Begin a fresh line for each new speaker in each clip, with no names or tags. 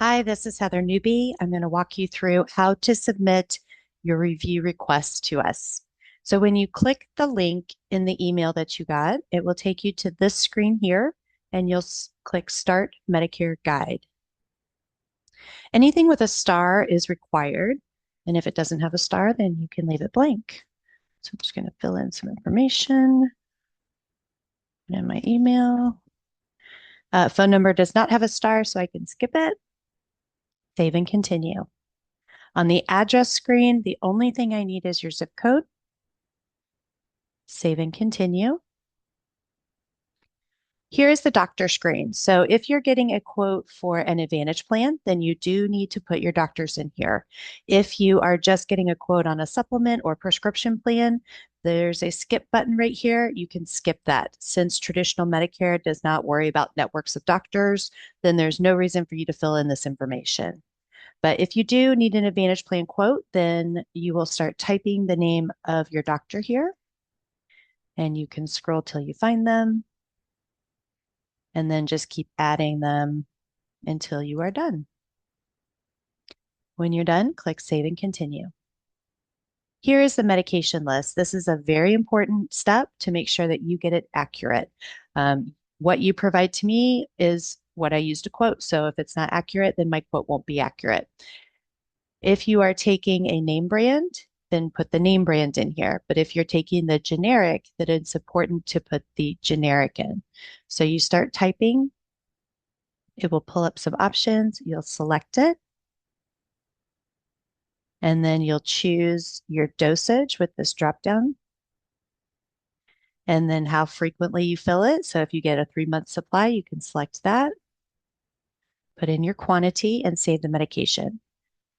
Hi, this is Heather Newby. I'm going to walk you through how to submit your review request to us. So when you click the link in the email that you got, it will take you to this screen here, and you'll click Start Medicare Guide. Anything with a star is required, and if it doesn't have a star, then you can leave it blank. So I'm just going to fill in some information and my email. Phone number does not have a star, so I can skip it. Save and continue. On the address screen, the only thing I need is your zip code. Save and continue. Here is the doctor screen. So if you're getting a quote for an Advantage plan, then you do need to put your doctors in here. If you are just getting a quote on a supplement or prescription plan, there's a skip button right here. You can skip that. Since traditional Medicare does not worry about networks of doctors, then there's no reason for you to fill in this information. But if you do need an Advantage plan quote, then you will start typing the name of your doctor here, and you can scroll till you find them, and then just keep adding them until you are done. When you're done, click Save and Continue. Here is the medication list. This is a very important step to make sure that you get it accurate. What you provide to me is what I use to quote. So if it's not accurate, then my quote won't be accurate. If you are taking a name brand, then put the name brand in here. But if you're taking the generic, then it's important to put the generic in. So you start typing, it will pull up some options. You'll select it, and then you'll choose your dosage with this drop down, and then how frequently you fill it. So if you get a 3-month supply, you can select that, put in your quantity, and save the medication.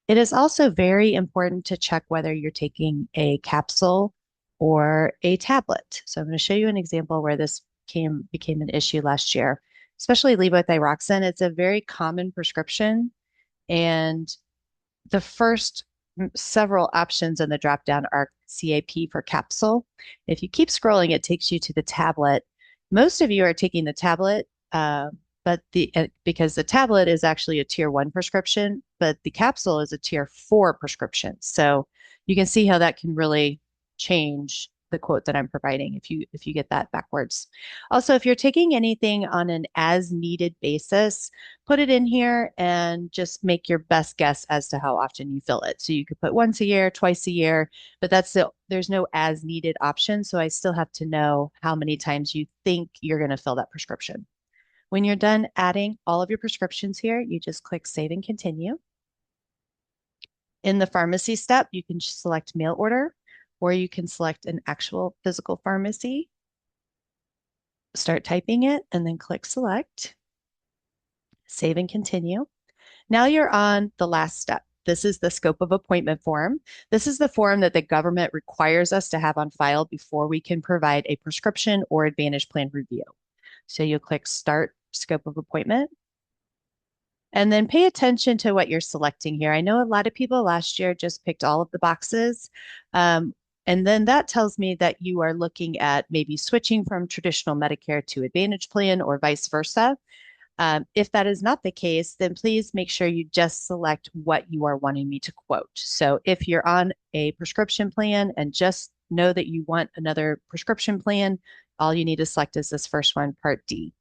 It is also very important to check whether you're taking a capsule or a tablet. So I'm going to show you an example where this became an issue last year, especially levothyroxine. It's a very common prescription, and the first several options in the dropdown are CAP for capsule. If you keep scrolling, it takes you to the tablet. Most of you are taking the tablet, but because the tablet is actually a tier 1 prescription, but the capsule is a tier 4 prescription. So you can see how that can really change the quote that I'm providing if you get that backwards. Also, if you're taking anything on an as needed basis, put it in here and just make your best guess as to how often you fill it. So you could put once a year, twice a year, but there's no as needed option. So I still have to know how many times you think you're going to fill that prescription. When you're done adding all of your prescriptions here, you just click Save and Continue. In the pharmacy step, you can select mail order, or you can select an actual physical pharmacy. Start typing it and then click Select. Save and Continue. Now you're on the last step. This is the scope of appointment form. This is the form that the government requires us to have on file before we can provide a prescription or Advantage plan review. So you'll click Start Scope of Appointment. And then pay attention to what you're selecting here. I know a lot of people last year just picked all of the boxes. And then that tells me that you are looking at maybe switching from traditional Medicare to Advantage plan or vice versa. If that is not the case, then please make sure you just select what you are wanting me to quote. So if you're on a prescription plan and just know that you want another prescription plan, all you need to select is this first one, Part D.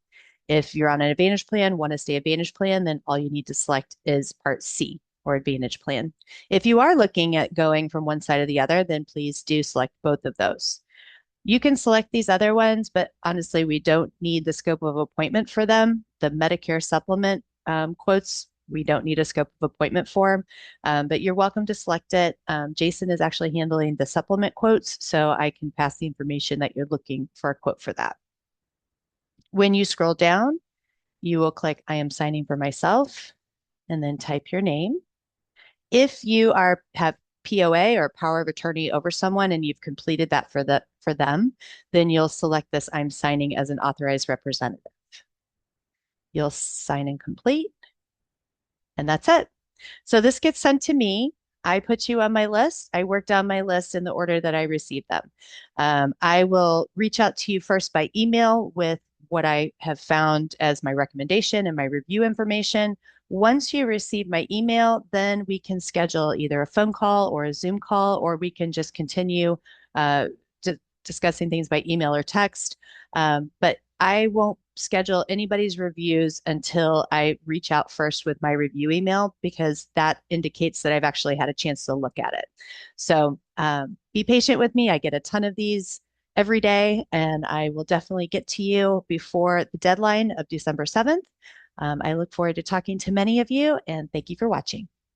If you're on an Advantage plan, want to stay Advantage plan, then all you need to select is Part C or Advantage plan. If you are looking at going from one side or the other, then please do select both of those. You can select these other ones, but honestly, we don't need the scope of appointment for them. The Medicare supplement quotes, we don't need a scope of appointment for, but you're welcome to select it. Jason is actually handling the supplement quotes, so I can pass the information that you're looking for a quote for that. When you scroll down, you will click I am signing for myself and then type your name. If you have POA or power of attorney over someone and you've completed that for them, then you'll select this I'm signing as an authorized representative. You'll sign and complete, and that's it. So this gets sent to me. I put you on my list. I worked on my list in the order that I received them. I will reach out to you first by email with what I have found as my recommendation and my review information. Once you receive my email, then we can schedule either a phone call or a Zoom call, or we can just continue uh, discussing things by email or text. But I won't schedule anybody's reviews until I reach out first with my review email because that indicates that I've actually had a chance to look at it. So be patient with me. I get a ton of these every day, and I will definitely get to you before the deadline of December 7th. I look forward to talking to many of you, and thank you for watching.